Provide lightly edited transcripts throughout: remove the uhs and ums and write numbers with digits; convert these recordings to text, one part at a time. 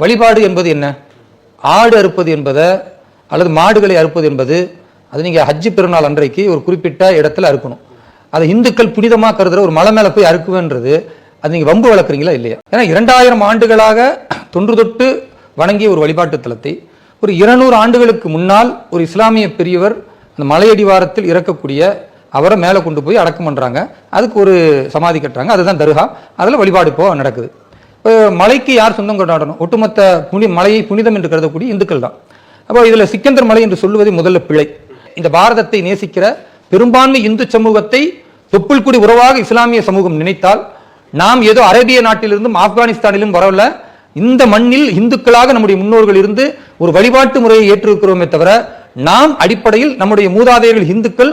வழிபாடு என்பது என்ன? ஆடு அறுப்பது என்பதை அல்லது மாடுகளை அறுப்பது என்பது அது நீங்கள் ஹஜ்ஜி பெருநாள் அன்றைக்கு ஒரு குறிப்பிட்ட இடத்துல அறுக்கணும். அதை இந்துக்கள் புனிதமாக கருதுற ஒரு மலை மேலே போய் அறுக்குவேன்றது அது நீங்கள் வம்பு வளர்க்குறீங்களா இல்லையா? ஏன்னா 2000 ஆண்டுகளாக தொன்று தொட்டு வணங்கிய ஒரு வழிபாட்டு தலத்தை ஒரு 200 ஆண்டுகளுக்கு முன்னால் ஒரு இஸ்லாமிய பெரியவர் அந்த மலையடிவாரத்தில் இறக்கக்கூடிய அவரை மேலே கொண்டு போய் அடக்கம் பண்ணுறாங்க. அதுக்கு ஒரு சமாதி கட்டுறாங்க, அதுதான் தர்கா. அதில் வழிபாடு இப்போ நடக்குது. இப்போ மலைக்கு யார் சொந்தம் கொண்டாடணும்? ஒட்டுமொத்த மலையை புனிதம் என்று கருதக்கூடிய இந்துக்கள் தான். அப்போ இதில் சிக்கந்தர் மலை என்று சொல்லுவது முதல்ல பிழை. இந்த பாரதத்தை நேசிக்கிற பெரும்பான்மை இந்து சமூகத்தை தொப்புள் குடி உறவாக இஸ்லாமிய சமூகம் நினைத்தால் நாம் ஏதோ அரேபிய நாட்டிலிருந்தும் ஆப்கானிஸ்தானிலும் வரவில்லை, இந்த மண்ணில் இந்துக்களாக நம்முடைய முன்னோர்கள் இருந்து ஒரு வழிபாட்டு முறையை ஏற்றிருக்கிறோமே தவிர நாம் அடிப்படையில் நம்முடைய மூதாதையர்கள் இந்துக்கள்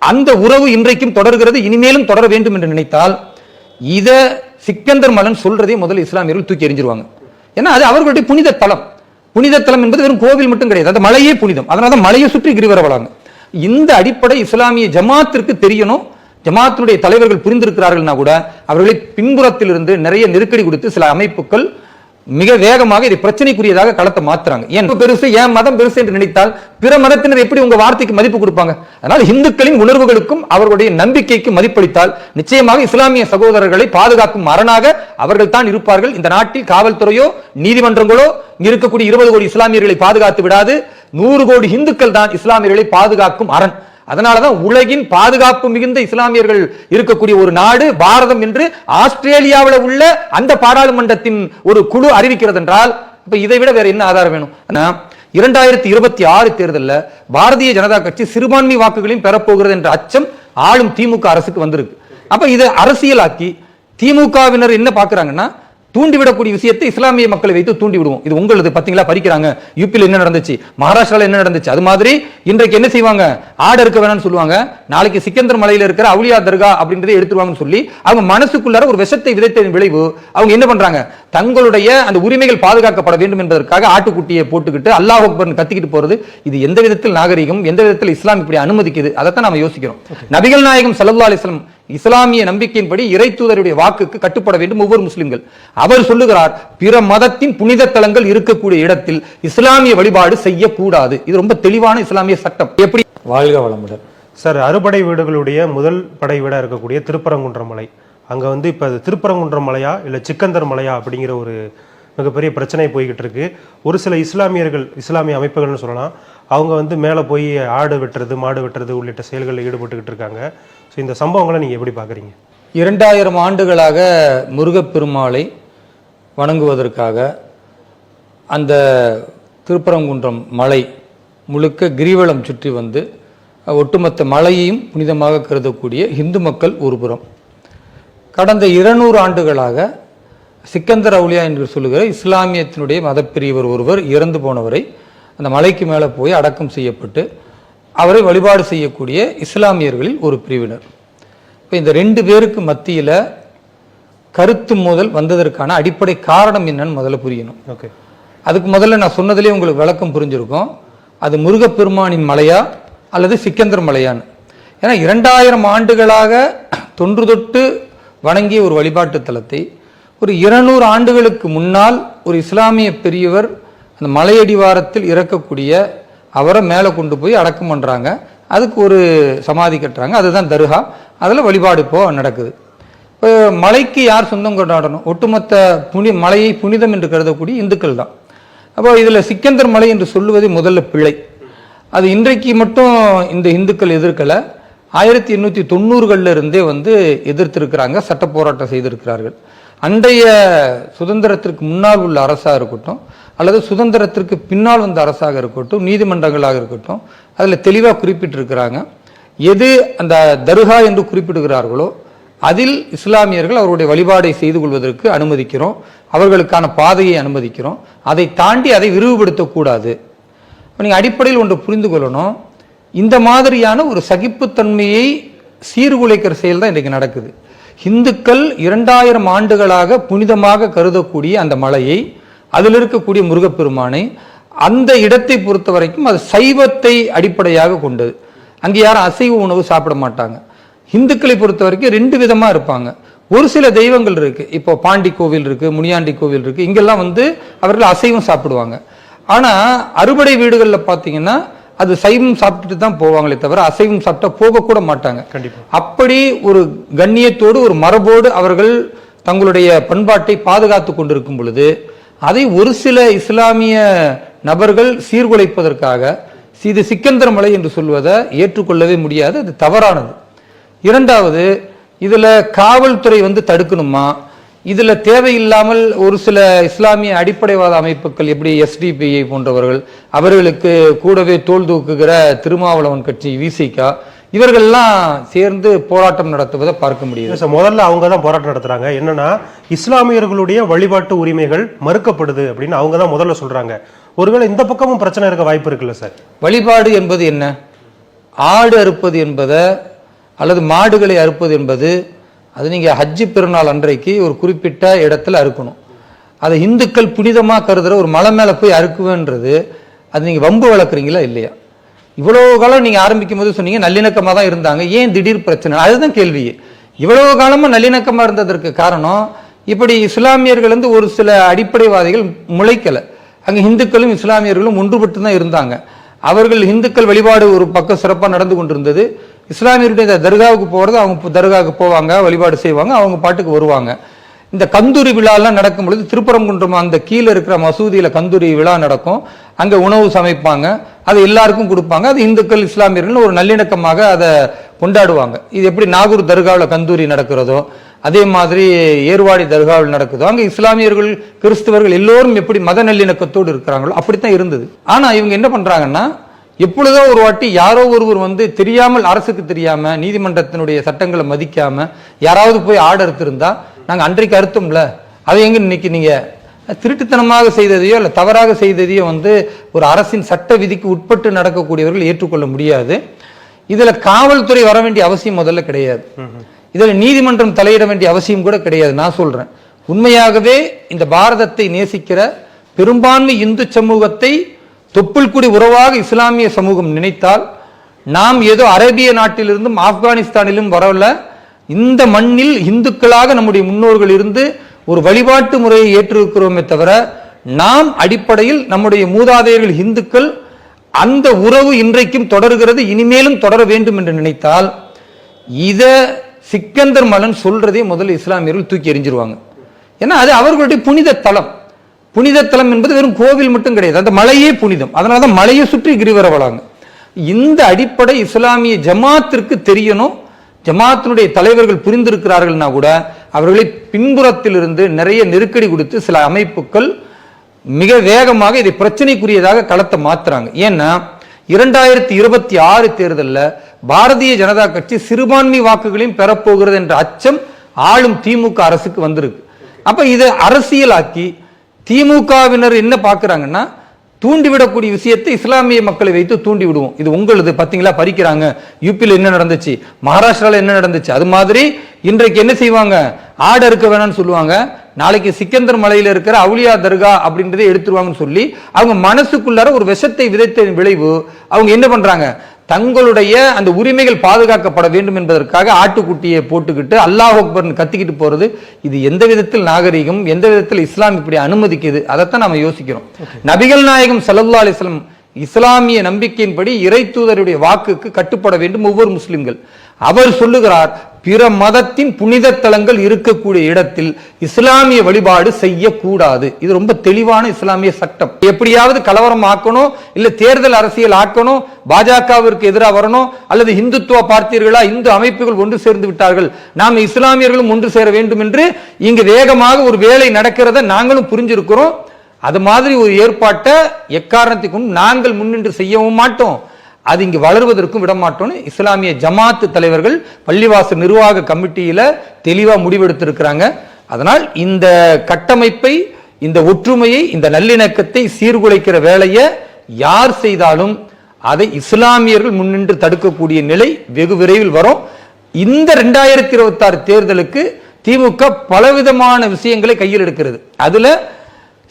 அந்த உறவு இன்றைக்கும் தொடர்கிறது, இனிமேலும் தொடர வேண்டும் என்று நினைத்தால் இத சிக்கந்தர் மலன் சொல்றதே முதல்ல இஸ்லாமியர்கள் தூக்கி எறிஞ்சிருவாங்க. ஏன்னா அது அவர்களுடைய புனித தலம். புனித தலம் என்பது வெறும் கோவில் மட்டும் கிடையாது, அந்த மலையே புனிதம். அதனால தான் மலையை சுற்றி கிரிவர வராங்க. இந்த அடிப்படை இஸ்லாமிய ஜமாத்திற்கு தெரியணும். ஜமாத்தினுடைய தலைவர்கள் புரிந்திருக்கிறார்கள்னா கூட அவர்களை பின்புறத்தில் இருந்து நிறைய நெருக்கடி கொடுத்து சில அமைப்புகள் மிக வேகமாக இதை பிரச்சனைக்குரியதாக களத்தை மாத்துறாங்க. ஏன் பெருசு, ஏன் மதம் பெருசு என்று நினைத்தால் பிற மதத்தினர் எப்படி உங்க வார்த்தைக்கு மதிப்பு கொடுப்பாங்க? அதனால் இந்துக்களின் உணர்வுகளுக்கும் அவர்களுடைய நம்பிக்கைக்கும் மதிப்பளித்தால் நிச்சயமாக இஸ்லாமிய சகோதரர்களை பாதுகாக்கும் அரணாக அவர்கள் தான் இருப்பார்கள். இந்த நாட்டில் காவல்துறையோ நீதிமன்றங்களோ இருக்கக்கூடிய 20 கோடி இஸ்லாமியர்களை பாதுகாத்து விடாது. 100 கோடி இந்துக்கள் தான் இஸ்லாமியர்களை பாதுகாக்கும் அரண். அதனாலதான் உலகின் பாதுகாப்பு மிகுந்த இஸ்லாமியர்கள் இருக்கக்கூடிய ஒரு நாடு பாரதம் என்று ஆஸ்திரேலியாவில் உள்ள அந்த பாராளுமன்றத்தின் ஒரு குழு அறிவிக்கிறது என்றால் இப்ப இதை விட வேற என்ன ஆதாரம் வேணும்? 2026 தேர்தலில் பாரதிய ஜனதா கட்சி சிறுபான்மை வாக்குகளையும் பெறப்போகிறது என்ற அச்சம் ஆளும் திமுக அரசுக்கு வந்திருக்கு. அப்ப இதை அரசியலாக்கி திமுகவினர் என்ன பாக்குறாங்கன்னா, தூண்டிவிடக்கூடிய விஷயத்தை இஸ்லாமிய மக்களை வைத்து தூண்டி விடுவோம். இது உங்களது பாத்தீங்களா, பறிக்கிறாங்க. யூபியில் என்ன நடந்துச்சு, மகாராஷ்டிரால என்ன நடந்துச்சு, அது மாதிரி இன்றைக்கு என்ன செய்வாங்க, ஆடு இருக்க வேணாம்னு சொல்லுவாங்க. நாளைக்கு சிக்கந்தர் மலையில இருக்கிற அவுலியா தர்கா அப்படின்றதை எடுத்துருவாங்கன்னு சொல்லி அவங்க மனசுக்குள்ளார ஒரு விஷத்தை விதைத்ததின் விளைவு அவங்க என்ன பண்றாங்க, தங்களுடைய அந்த உரிமைகள் பாதுகாக்கப்பட வேண்டும் என்பதற்காக ஆட்டுக்குட்டியை போட்டுக்கிட்டு அல்லாஹ் அக்பர் கத்திக்கிட்டு போறது. இது எந்த விதத்தில் நாகரிகம், எந்த விதத்தில் இஸ்லாம் இப்படி அனுமதிக்குது? அதைத்தான் நாம யோசிக்கிறோம். நபிகள் நாயகம் ஸல்லல்லாஹு அலைஹி வஸல்லம் இஸ்லாமிய நம்பிக்கையின்படி இறை தூதருடைய வாக்குக்கு கட்டுப்பட வேண்டும் ஒவ்வொரு முஸ்லிம்கள். அவர் சொல்லுகிறார், பிற மதத்தின் புனித தலங்கள் இருக்கக்கூடிய இடத்தில் இஸ்லாமிய வழிபாடு செய்யக்கூடாது. இது ரொம்ப தெளிவான இஸ்லாமிய சட்டம். எப்படி? வாழ்க வளமுடன் சார். அறுபடை வீடுகளுடைய முதல் படை வீடா இருக்கக்கூடிய திருப்பரங்குன்றம் மலை, அங்க இப்ப திருப்பரங்குன்றம் மலையா இல்ல சிக்கந்தர் மலையா அப்படிங்கிற ஒரு மிகப்பெரிய பிரச்சனை போய்கிட்டு இருக்கு. ஒரு சில இஸ்லாமியர்கள், இஸ்லாமிய அமைப்புகள்னு சொல்லலாம், அவங்க மேலே போய் ஆடு வெட்டுறது, மாடு வெட்டுறது உள்ளிட்ட செயல்களில் ஈடுபட்டுக்கிட்டு இருக்காங்க. ஸோ இந்த சம்பவங்களை நீங்கள் எப்படி பார்க்குறீங்க? 2000 ஆண்டுகளாக முருகப்பெருமாளை வணங்குவதற்காக அந்த திருப்பரங்குன்றம் மலை முழுக்க கிரிவலம் சுற்றி வந்து ஒட்டுமொத்த மலையையும் புனிதமாக கருதக்கூடிய இந்து மக்கள் ஒருபுறம், கடந்த 200 ஆண்டுகளாக சிக்கந்தர் அவுலியா என்று சொல்லுகிற இஸ்லாமியத்தினுடைய மதப்பிரிவர் ஒருவர் இறந்து போனவரை அந்த மலைக்கு மேலே போய் அடக்கம் செய்யப்பட்டு அவரை வழிபாடு செய்யக்கூடிய இஸ்லாமியர்களில் ஒரு பிரிவினர். இப்போ இந்த 2 பேருக்கு மத்தியில் கருத்து மோதல் வந்ததற்கான அடிப்படை காரணம் என்னன்னு முதல்ல புரியணும். ஓகே, அதுக்கு முதல்ல நான் சொன்னதிலே உங்களுக்கு விளக்கம் புரிஞ்சிருக்கும். அது முருகப்பெருமானின் மலையா அல்லது சிக்கந்தர் மலையான்னு. ஏன்னா 2000 ஆண்டுகளாக தொன்று தொட்டு வணங்கிய ஒரு வழிபாட்டு தலத்தை ஒரு 200 ஆண்டுகளுக்கு முன்னால் ஒரு இஸ்லாமிய பெரியவர் அந்த மலையடிவாரத்தில் இறக்கக்கூடிய அவரை மேலே கொண்டு போய் அடக்கம் பண்ணுறாங்க. அதுக்கு ஒரு சமாதி கட்டுறாங்க, அதுதான் தர்கா. அதில் வழிபாடு இப்போ நடக்குது. இப்போ மலைக்கு யார் சொந்தம் கொண்டாடணும்? ஒட்டுமொத்த மலையை புனிதம் என்று கருதக்கூடிய இந்துக்கள் தான். அப்போ இதில் சிக்கந்தர் மலை என்று சொல்லுவது முதல்ல பிழை. அது இன்றைக்கு மட்டும் இந்த இந்துக்கள் எதிர்க்கலை, 1890களில் இருந்தே எதிர்த்திருக்கிறாங்க, சட்ட போராட்டம் செய்திருக்கிறார்கள். அன்றைய சுதந்திரத்திற்கு முன்னால் உள்ள அரசாக இருக்கட்டும் அல்லது சுதந்திரத்திற்கு பின்னால் வந்த அரசாக இருக்கட்டும், நீதிமன்றங்களாக இருக்கட்டும், அதில் தெளிவாக குறிப்பிட்டிருக்கிறாங்க. எது அந்த தர்கா என்று குறிப்பிடுகிறார்களோ அதில் இஸ்லாமியர்கள் அவருடைய வழிபாடை செய்து கொள்வதற்கு அனுமதிக்கிறோம், அவர்களுக்கான பாதையை அனுமதிக்கிறோம். அதை தாண்டி அதை விரிவுபடுத்தக்கூடாது. நீங்கள் அடிப்படையில் ஒன்று புரிந்து கொள்ளணும், இந்த மாதிரியான ஒரு சகிப்புத்தன்மையை சீர்குலைக்கிற செயல் தான் இன்றைக்கு நடக்குது. இந்துக்கள் 2000 ஆண்டுகளாக புனிதமாக கருதக்கூடிய அந்த மலையை, அதில் இருக்கக்கூடிய முருகப்பெருமானை, அந்த இடத்தை பொறுத்த வரைக்கும் அது சைவத்தை அடிப்படையாக கொண்டது. அங்கே யாரும் அசைவ உணவு சாப்பிட மாட்டாங்க. இந்துக்களை பொறுத்த வரைக்கும் 2 விதமாக இருப்பாங்க. ஒரு சில தெய்வங்கள் இருக்கு. இப்போ பாண்டி கோவில் இருக்கு, முனியாண்டி கோவில் இருக்கு. இங்கெல்லாம் வந்து அவர்கள் அசைவம் சாப்பிடுவாங்க. ஆனா அறுபடை வீடுகளில் பார்த்தீங்கன்னா அது சைவம் சாப்பிட்டுட்டு தான் போவாங்களே தவிர அசைவம் சாப்பிட்டா போக கூட மாட்டாங்க. அப்படி ஒரு கண்ணியத்தோடு ஒரு மரபோடு அவர்கள் தங்களுடைய பண்பாட்டை பாதுகாத்து கொண்டிருக்கும் பொழுது அதை ஒரு சில இஸ்லாமிய நபர்கள் சீர்குலைப்பதற்காக இது சிக்கந்தர் மலை என்று சொல்வதை ஏற்றுக்கொள்ளவே முடியாது. அது தவறானது. இரண்டாவது, இதுல காவல்துறை வந்து தடுக்கணுமா? இதுல தேவையில்லாமல் ஒரு சில இஸ்லாமிய அடிப்படைவாத அமைப்புகள் எப்படி எஸ்டிபிஐ போன்றவர்கள், அவர்களுக்கு கூடவே தோல் தூக்குகிற திருமாவளவன் கட்சி விசிகா, இவர்கள்லாம் சேர்ந்து போராட்டம் நடத்துவதை பார்க்க முடியும். முதல்ல அவங்க தான் போராட்டம் நடத்துறாங்க. என்னன்னா இஸ்லாமியர்களுடைய வழிபாட்டு உரிமைகள் மறுக்கப்படுது அப்படின்னு அவங்க தான் முதல்ல சொல்றாங்க. ஒருவேளை இந்த பக்கமும் பிரச்சனை இருக்க வாய்ப்பு இருக்குல்ல சார்? வழிபாடு என்பது என்ன? ஆடு அறுப்பது என்பதை அல்லது மாடுகளை அறுப்பது என்பது அது நீங்க ஹஜ்ஜி பெருநாள் அன்றைக்கு ஒரு குறிப்பிட்ட இடத்துல அறுக்கணும். அதை இந்துக்கள் புனிதமா கருதுற ஒரு மலை மேல போய் அறுக்குவேன்றது அது நீங்க வம்பு வளர்க்குறீங்களா இல்லையா? இவ்வளவு காலம் நீங்க ஆரம்பிக்கும் போது சொன்னீங்க நல்லிணக்கமா தான் இருந்தாங்க, ஏன் திடீர் பிரச்சனை? அதுதான் கேள்வி. இவ்வளவு காலமா நல்லிணக்கமா இருந்ததற்கு காரணம் இப்படி இஸ்லாமியர்கள் வந்து ஒரு சில அடிப்படைவாதிகள் முளைக்கல. அங்க இந்துக்களும் இஸ்லாமியர்களும் ஒன்றுபட்டு தான் இருந்தாங்க. அவர்கள் இந்துக்கள் வழிபாடு ஒரு பக்கம் சிறப்பாக நடந்து கொண்டிருந்தது. இஸ்லாமியருடைய தர்காவுக்கு போறது, அவங்க தர்காவுக்கு போவாங்க, வழிபாடு செய்வாங்க, அவங்க பாட்டுக்கு வருவாங்க. இந்த கந்தூரி விழாலாம் நடக்கும் பொழுது திருப்பரங்குன்றம் அந்த கீழே இருக்கிற மசூதியில கந்தூரி விழா நடக்கும். அங்க உணவு சமைப்பாங்க, அதை எல்லாருக்கும் கொடுப்பாங்க. அது இந்துக்கள் இஸ்லாமியர்கள் ஒரு நல்லிணக்கமாக அதை கொண்டாடுவாங்க. இது எப்படி நாகூர் தர்காவில் கந்தூரி நடக்கிறதோ அதே மாதிரி ஏர்வாடி தர்காவில் நடக்குதோ அங்க இஸ்லாமியர்கள் கிறிஸ்தவர்கள் எல்லோரும் எப்படி மத நல்லிணக்கத்தோடு இருக்கிறாங்களோ அப்படித்தான் இருந்தது. ஆனா இவங்க என்ன பண்றாங்கன்னா, எப்பொழுதோ ஒரு வாட்டி யாரோ ஒருவர் வந்து தெரியாமல், அரசுக்கு தெரியாம, நீதிமன்றத்தினுடைய சட்டங்களை மதிக்காம யாராவது போய் ஆர்டர் எடுத்திருந்தா நாங்க அன்றைக்கு அறுத்தோம்ல, அதை எங்க இன்னைக்கு நீங்க திருட்டுத்தனமாக செய்ததையோ இல்ல தவறாக செய்ததையோ வந்து ஒரு அரசின் சட்ட விதிக்கு உட்பட்டு நடக்கக்கூடியவர்கள் ஏற்றுக்கொள்ள முடியாது. இதுல காவல்துறை வர வேண்டிய அவசியம் முதல்ல கிடையாது. இதுல நீதிமன்றம் தலையிட வேண்டிய அவசியம் கூட கிடையாது. நான் சொல்றேன், உண்மையாகவே இந்த பாரதத்தை நேசிக்கிற பெரும்பான்மை இந்து சமூகத்தை தொப்புள் குடி உறவாக இஸ்லாமிய சமூகம் நினைத்தால், நாம் ஏதோ அரேபிய நாட்டிலிருந்தும் ஆப்கானிஸ்தானிலும் வரல, இந்த மண்ணில் இந்துக்களாக நம்முடைய முன்னோர்கள் இருந்து ஒரு வழிபாட்டு முறையை ஏற்றிருக்கிறோமே தவிர, நாம் அடிப்படையில் நம்முடைய மூதாதையர்கள் இந்துக்கள், அந்த உறவு இன்றைக்கும் தொடர்கிறது, இனிமேலும் தொடர வேண்டும் என்று நினைத்தால் இத சிக்கந்தர் மலன் சொல்றதே முதல்ல இஸ்லாமியர்கள் தூக்கி எறிஞ்சிருவாங்க. ஏன்னா அது அவர்களுடைய புனித தலம். புனித தலம் என்பது வெறும் கோவில் மட்டும் கிடையாது, அந்த மலையே புனிதம். அதனாலதான் மலையை சுற்றி கிரிவரவளாங்க. இந்த அடிப்படை இஸ்லாமிய ஜமாத்திற்கு தெரியணும். ஜமாத்தினுடைய தலைவர்கள் புரிந்திருக்கிறார்கள்னா கூட அவர்களை பின்புறத்தில் இருந்து நிறைய நெருக்கடி கொடுத்து சில அமைப்புகள் மிக வேகமாக இதை பிரச்சனைக்குரியதாக களத்தை மாத்துறாங்க. ஏன்னா 2026 தேர்தலில் பாரதிய ஜனதா கட்சி சிறுபான்மை வாக்குகளையும் பெறப்போகிறது என்ற அச்சம் ஆளும் திமுக அரசுக்கு வந்திருக்கு. அப்ப இதை அரசியலாக்கி திமுகவினர் என்ன பார்க்கிறாங்கன்னா, தூண்டிவிடக்கூடிய விஷயத்தை இஸ்லாமிய மக்களை வைத்து தூண்டி விடுவோம். இது உங்களது, பாத்தீங்களா பறிக்கிறாங்க, யூபியில் என்ன நடந்துச்சு, மகாராஷ்டிரால என்ன நடந்துச்சு, அது மாதிரி இன்றைக்கு என்ன செய்வாங்க, ஆடு அறுக்க வேணாம்னு சொல்லுவாங்க, நாளைக்கு சிக்கந்தர் மலையில இருக்கிற அவுலியா தர்கா அப்படின்றதை எடுத்துருவாங்கன்னு சொல்லி அவங்க மனசுக்குள்ளார ஒரு விஷத்தை விதைத்த விளைவு அவங்க என்ன பண்றாங்க, தங்களுடைய அந்த உரிமைகள் பாதுகாக்கப்பட வேண்டும் என்பதற்காக ஆட்டுக்குட்டியை போட்டுக்கிட்டு அல்லாஹ் அக்பர் கத்திக்கிட்டு போறது, இது எந்த விதத்தில் நாகரிகம், எந்த விதத்தில் இஸ்லாம் இப்படி அனுமதிக்குது, அதைத்தான் நாம யோசிக்கிறோம். நபிகள் நாயகம் ஸல்லல்லாஹு அலைஹி வஸல்லம் இஸ்லாமிய நம்பிக்கையின்படி இறை தூதருடைய வாக்குக்கு கட்டுப்பட வேண்டும் ஒவ்வொரு முஸ்லிம்கள். அவர் சொல்லுகிறார், பிற மதத்தின் புனித தலங்கள் இருக்கக்கூடிய இடத்தில் இஸ்லாமிய வழிபாடு செய்யக்கூடாது. இது ரொம்ப தெளிவான இஸ்லாமிய சட்டம். எப்படியாவது கலவரம் ஆக்கணும், இல்ல தேர்தல் அரசியல் ஆக்கணும், பாஜகவிற்கு எதிராக வரணும், அல்லது இந்துத்துவ பார்த்தீர்களா, இந்து அமைப்புகள் ஒன்று சேர்ந்து விட்டார்கள், நாம் இஸ்லாமியர்களும் ஒன்று சேர வேண்டும் என்று இங்கு வேகமாக ஒரு வேலை நடக்கிறத நாங்களும் புரிஞ்சிருக்கிறோம். அது மாதிரி ஒரு ஏற்பாட்டை எக்காரணத்துக்கும் நாங்கள் முன்னின்று செய்யவும் மாட்டோம், அது இங்கு வளர்வதற்கும் விட மாட்டோம்னு இஸ்லாமிய ஜமாத்து தலைவர்கள் பள்ளிவாசல் நிர்வாக கமிட்டியில தெளிவா முடிவெடுத்திருக்கிறாங்க. அதனால் இந்த கட்டமைப்பை, இந்த ஒற்றுமையை, இந்த நல்லிணக்கத்தை சீர்குலைக்கிற வேலையை யார் செய்தாலும் அதை இஸ்லாமியர்கள் முன்னின்று தடுக்கக்கூடிய நிலை வெகு விரைவில் வரும். இந்த 2026 தேர்தலுக்கு திமுக பலவிதமான விஷயங்களை கையில் எடுக்கிறது. அதுல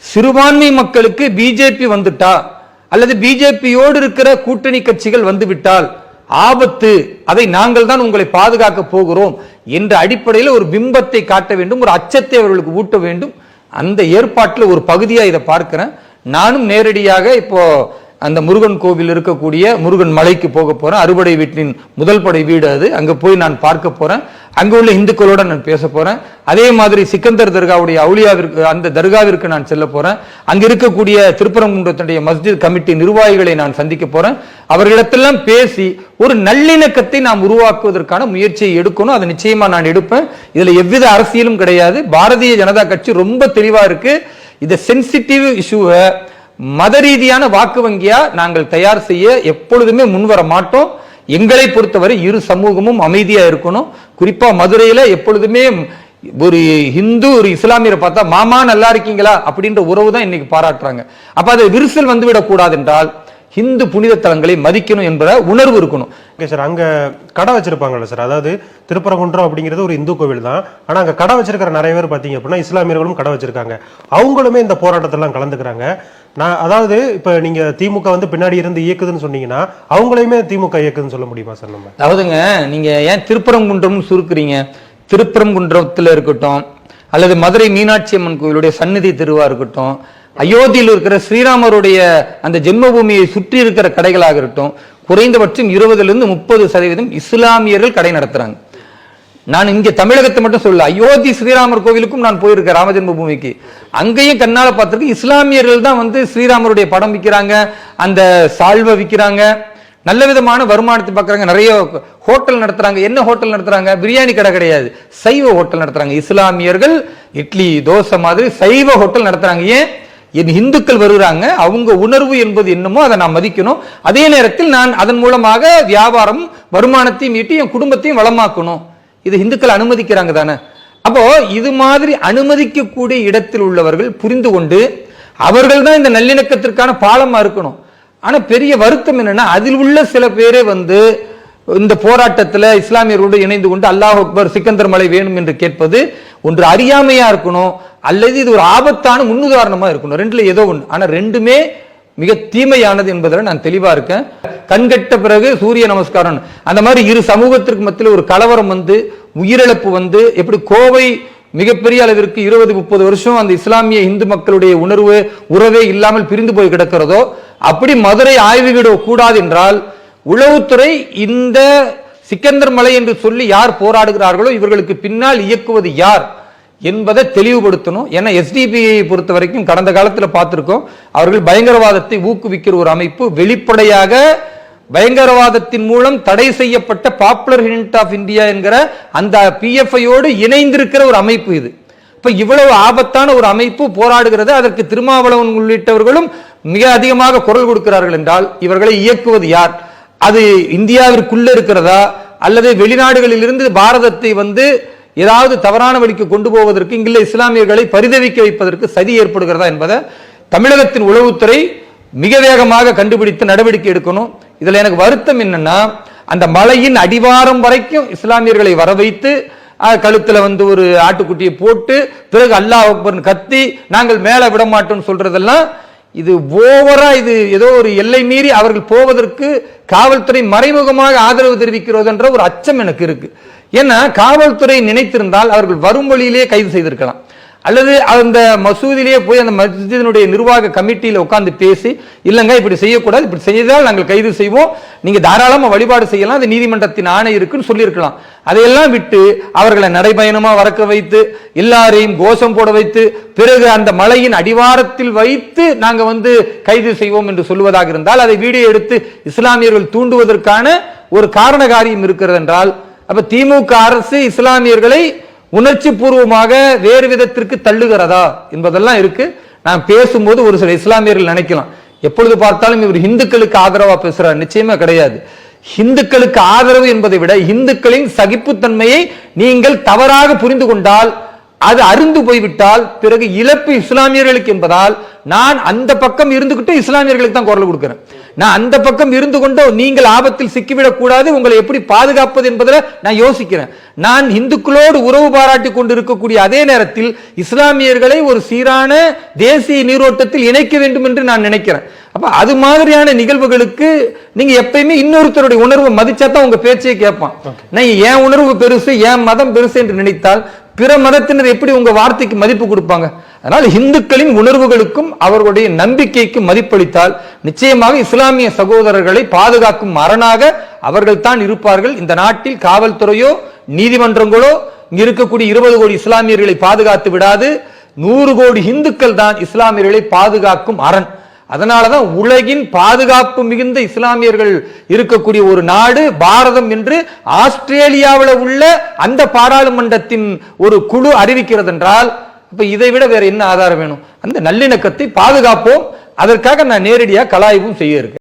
சிறுபான்மை மக்களுக்கு பிஜேபி வந்துட்டா அல்லது பிஜேபியோடு இருக்கிற கூட்டணி கட்சிகள் வந்துவிட்டால் ஆபத்து, அதை நாங்கள் தான் உங்களை பாதுகாக்க போகிறோம் என்ற அடிப்படையில் ஒரு பிம்பத்தை காட்ட வேண்டும், ஒரு அச்சத்தை அவர்களுக்கு ஊட்ட வேண்டும். அந்த ஏற்பாட்டில் ஒரு பகுதியாக இதை பார்க்கிறேன். நானும் நேரடியாக இப்போ அந்த முருகன் கோவில் இருக்கக்கூடிய முருகன் மலைக்கு போக போறேன். அறுபடை வீட்டின் முதல் படை வீடு அது. அங்க போய் நான் பார்க்க போறேன். அங்க உள்ள இந்துக்களோட நான் பேச போறேன். அதே மாதிரி சிக்கந்தர் தர்காவுடைய அவுலியாவிற்கு, அந்த தர்காவிற்கு நான் செல்ல போறேன். அங்க இருக்கக்கூடிய திருப்பரங்குன்றத்துடைய மஸ்ஜித் கமிட்டி நிர்வாகிகளை நான் சந்திக்க போறேன். அவர்களிடத்தெல்லாம் பேசி ஒரு நல்லிணக்கத்தை நாம் உருவாக்குவதற்கான முயற்சியை எடுக்கணும். அதை நிச்சயமா நான் எடுப்பேன். இதுல எவ்வித அரசியலும் கிடையாது. பாரதிய ஜனதா கட்சி ரொம்ப தெளிவா இருக்கு. இந்த சென்சிட்டிவ் இஷ்யூவை மத ரீதியான வாக்கு வங்கியா நாங்கள் தயார் செய்ய எப்பொழுதுமே முன்வர மாட்டோம். எங்களை பொறுத்தவரை இரு சமூகமும் அமைதியா இருக்கணும். குறிப்பா மதுரையில எப்பொழுதுமே ஒரு இந்து ஒரு இஸ்லாமியரை பார்த்தா மாமா நல்லா இருக்கீங்களா அப்படின்ற உறவு தான் இன்னைக்கு பாராட்டுறாங்க. அப்ப அது விரிசல் வந்துவிடக் கூடாது என்றால் இந்து புனித தலங்களை மதிக்கணும் என்ற உணர்வு இருக்கணும். சார், அங்க கடை வச்சிருப்பாங்கல்ல சார், அதாவது திருப்பரங்குன்றம் அப்படிங்கிறது ஒரு இந்து கோவில் தான். ஆனா அங்க கடை வச்சிருக்கிற நிறைய பேர் பாத்தீங்க அப்படின்னா இஸ்லாமியர்களும் கடை வச்சிருக்காங்க. அவங்களுமே இந்த போராட்டத்தெல்லாம் கலந்துக்கிறாங்க. அதாவது இப்ப நீங்க திமுக வந்து பின்னாடி இருந்து இயக்குதுன்னு சொன்னீங்கன்னா அவங்களையுமே திமுக இயக்குதுன்னு சொல்ல முடியுமா சார்? நம்ம அதாவதுங்க, நீங்க ஏன் திருப்பரங்குன்றம் சுருக்குறீங்க? திருப்பரங்குன்றத்துல இருக்கட்டும், அல்லது மதுரை மீனாட்சி அம்மன் கோவிலுடைய சந்நிதி திருவா இருக்கட்டும், அயோத்தியில் இருக்கிற ஸ்ரீராமருடைய அந்த ஜென்மபூமியை சுற்றி இருக்கிற கடைகளாக இருக்கட்டும், குறைந்தபட்சம் 20% இஸ்லாமியர்கள் கடை நடத்துறாங்க. நான் இங்க தமிழகத்தை மட்டும் சொல்ல, அயோத்தி ஸ்ரீராமர் கோவிலுக்கும் நான் போயிருக்கேன், ராமஜென்ம பூமிக்கு. அங்கேயும் கண்ணால பார்த்திருக்கேன். இஸ்லாமியர்கள் தான் வந்து ஸ்ரீராமருடைய படம் விற்கிறாங்க, அந்த சால்வை விற்கிறாங்க, நல்ல விதமான வருமானத்தை பார்க்கறாங்க. நிறைய ஹோட்டல் நடத்துறாங்க. என்ன ஹோட்டல் நடத்துறாங்க? பிரியாணி கடை கிடையாது, சைவ ஹோட்டல் நடத்துறாங்க. இஸ்லாமியர்கள் இட்லி தோசை மாதிரி சைவ ஹோட்டல் நடத்துறாங்க. ஏன்? என் இந்துக்கள் வருகிறாங்க, அவங்க உணர்வு என்பது என்னமோ அதை நான் மதிக்கணும். அதே நேரத்தில் நான் அதன் மூலமாக வியாபாரம் வருமானத்தையும் ஈட்டி என் குடும்பத்தையும் வளமாக்கணும். இது இந்துக்கள் அனுமதிக்கிறாங்க தானே? அப்போ இது மாதிரி அனுமதிக்கக்கூடிய இடத்தில் உள்ளவர்கள் புரிந்து கொண்டு அவர்கள் தான் இந்த நல்லிணக்கத்திற்கான பாலமா இருக்கணும். ஆனா பெரிய வருத்தம் என்னன்னா, அதில் உள்ள சில பேரே வந்து இந்த போராட்டத்தில் இஸ்லாமியர்களோடு இணைந்து கொண்டு அல்லாஹ் அக்பர் சிக்கந்தர் மலை வேணும் என்று கேட்பது ஒன்று அறியாமையா இருக்கணும், அல்லது இது ஒரு ஆபத்தான முன்னுதாரணமா இருக்கணும். ரெண்டுல ஏதோ ஒன்று. ஆனா ரெண்டுமே மிக தீமையானது என்பதில் நான் தெளிவா இருக்கேன். கண்கட்ட பிறகு சூரிய நமஸ்காரம், அந்த மாதிரி இரு சமூகத்திற்கு மத்தியில் ஒரு கலவரம் வந்து உயிரிழப்பு வந்து, எப்படி கோவை மிகப்பெரிய அளவிற்கு 20-30 வருஷம் அந்த இஸ்லாமிய இந்து மக்களுடைய உறவே இல்லாமல் பிரிந்து போய் கிடக்கிறதோ, அப்படி மதுரை ஆய்வுகிட கூடாது என்றால் உளவுத்துறை இந்த சிக்கந்தர் மலை என்று சொல்லி யார் போராடுகிறார்களோ இவர்களுக்கு பின்னால் இயக்குவது யார் என்பதை தெளிவுபடுத்தணும். ஏன்னா எஸ்டிபிஐ பொறுத்த வரைக்கும் கடந்த காலத்தில் பார்த்திருக்கோம், அவர்கள் பயங்கரவாதத்தை ஊக்குவிக்கிற ஒரு அமைப்பு. வெளிப்படையாக பயங்கரவாதத்தின் மூலம் தடை செய்யப்பட்ட பாப்புலர் ஃப்ரண்ட் ஆஃப் இந்தியா என்கிற அந்த பிஎஃப்ஐயோடு இணைந்திருக்கிற ஒரு அமைப்பு இது. இப்ப இவ்வளவு ஆபத்தான ஒரு அமைப்பு போராடுகிறது. அதற்கு திருமாவளவன் உள்ளிட்டவர்களும் மிக அதிகமாக குரல் கொடுக்கிறார்கள் என்றால் இவர்களை இயக்குவது யார்? அது இந்தியாவிற்குள்ள இருக்கிறதா, அல்லது வெளிநாடுகளில் இருந்து பாரதத்தை வந்து ஏதாவது தவறான வழிக்கு கொண்டு போவதற்கு, இங்குள்ள இஸ்லாமியர்களை பரிதவிக்க வைப்பதற்கு சதி ஏற்படுகிறதா என்பதை தமிழகத்தின் உளவுத்துறை மிக வேகமாக கண்டுபிடித்து நடவடிக்கை எடுக்கணும். இதுல எனக்கு வருத்தம் என்னன்னா, அந்த மலையின் அடிவாரம் வரைக்கும் இஸ்லாமியர்களை வர வைத்து கழுத்துல வந்து ஒரு ஆட்டுக்குட்டியை போட்டு பிறகு அல்லாஹ் அக்பர் கத்தி நாங்கள் மேல விட மாட்டோம் சொல்றதெல்லாம் இது ஓவரா, இது ஏதோ ஒரு எல்லை மீறி அவர்கள் போவதற்கு காவல்துறை மறைமுகமாக ஆதரவு தெரிவிக்கிறது என்ற ஒரு அச்சம் எனக்கு இருக்கு. ஏன்னா காவல்துறை நினைத்திருந்தால் அவர்கள் வரும் வழியிலேயே கைது செய்திருக்கலாம், அல்லது அந்த மசூதியிலேயே போய் அந்த மஸ்ஜிதினுடைய நிர்வாக கமிட்டியில் உட்கார்ந்து பேசி, இல்லைங்க இப்படி செய்யக்கூடாது, இப்படி செய்தால் நாங்கள் கைது செய்வோம், நீங்க தாராளமாக வழிபாடு செய்யலாம், அது நீதிமன்றத்தின் ஆணை இருக்குன்னு சொல்லியிருக்கலாம். அதையெல்லாம் விட்டு அவர்களை நடைபயணமா வரக்க வைத்து எல்லாரையும் கோஷம் போட வைத்து பிறகு அந்த மலையின் அடிவாரத்தில் வைத்து நாங்க வந்து கைது செய்வோம் என்று சொல்வதாக இருந்தால், அதை வீடியோ எடுத்து இஸ்லாமியர்கள் தூண்டுவதற்கான ஒரு காரண காரியம் இருக்கிறது என்றால், அப்ப திமுக அரசு இஸ்லாமியர்களை உணர்ச்சி பூர்வமாக வேறு விதத்திற்கு தள்ளுகிறதா என்பதெல்லாம் இருக்கு. நான் பேசும்போது ஒரு சில இஸ்லாமியர்கள் நினைக்கலாம், எப்பொழுது பார்த்தாலும் இவர் இந்துக்களுக்கு ஆதரவா பேசுறார். நிச்சயமா கிடையாது. இந்துக்களுக்கு ஆதரவு என்பதை விட இந்துக்களின் சகிப்புத்தன்மையை நீங்கள் தவறாக புரிந்து கொண்டால், அது அருந்து போய்விட்டால் பிறகு இழப்பு இஸ்லாமியர்களுக்கு என்பதால் நான் அந்த பக்கம் இருந்துகிட்டு இஸ்லாமியர்களுக்கு தான் குரல் கொடுக்கிறேன். நான் அந்த பக்கம் இருந்து கொண்டோ நீங்கள் ஆபத்தில் சிக்கிவிடக் கூடாது, உங்களை எப்படி பாதுகாப்பது என்பதில் நான் யோசிக்கிறேன். நான் இந்துக்களோடு உறவு பாராட்டி கொண்டு இருக்கக்கூடிய அதே நேரத்தில் இஸ்லாமியர்களை ஒரு சீரான தேசிய நீரோட்டத்தில் இணைக்க வேண்டும் என்று நான் நினைக்கிறேன். அப்ப அது மாதிரியான நிகழ்வுகளுக்கு நீங்க எப்பயுமே இன்னொருத்தருடைய உணர்வை மதிச்சா தான் உங்க பேச்சையே கேட்பான். நீங்க என் உணர்வு பெருசு, என் மதம் பெருசு என்று நினைத்தால் பிற மதத்தினர் எப்படி உங்க வார்த்தைக்கு மதிப்பு கொடுப்பாங்க? அதனால இந்துக்களின் உணர்வுகளுக்கும் அவர்களுடைய நம்பிக்கைக்கும் மதிப்பளித்தால் நிச்சயமாக இஸ்லாமிய சகோதரர்களை பாதுகாக்கும் அரணாக அவர்கள் தான் இருப்பார்கள். இந்த நாட்டில் காவல்துறையோ நீதிமன்றங்களோ இங்க இருக்கக்கூடிய 20 கோடி இஸ்லாமியர்களை பாதுகாத்து விடாது. 100 கோடி இந்துக்கள் தான் இஸ்லாமியர்களை பாதுகாக்கும் அரண். அதனாலதான் உலகின் பாதுகாப்பு மிகுந்த இஸ்லாமியர்கள் இருக்கக்கூடிய ஒரு நாடு பாரதம் என்று ஆஸ்திரேலியாவில் உள்ள அந்த பாராளுமன்றத்தின் ஒரு குழு அறிவிக்கிறது என்றால் இப்ப இதை விட வேற என்ன ஆதாரம் வேணும்? அந்த நல்லிணக்கத்தை பாதுகாப்போம். அதற்காக நான் நேரடியாக கலாய்வும் செய்ய இருக்கேன்.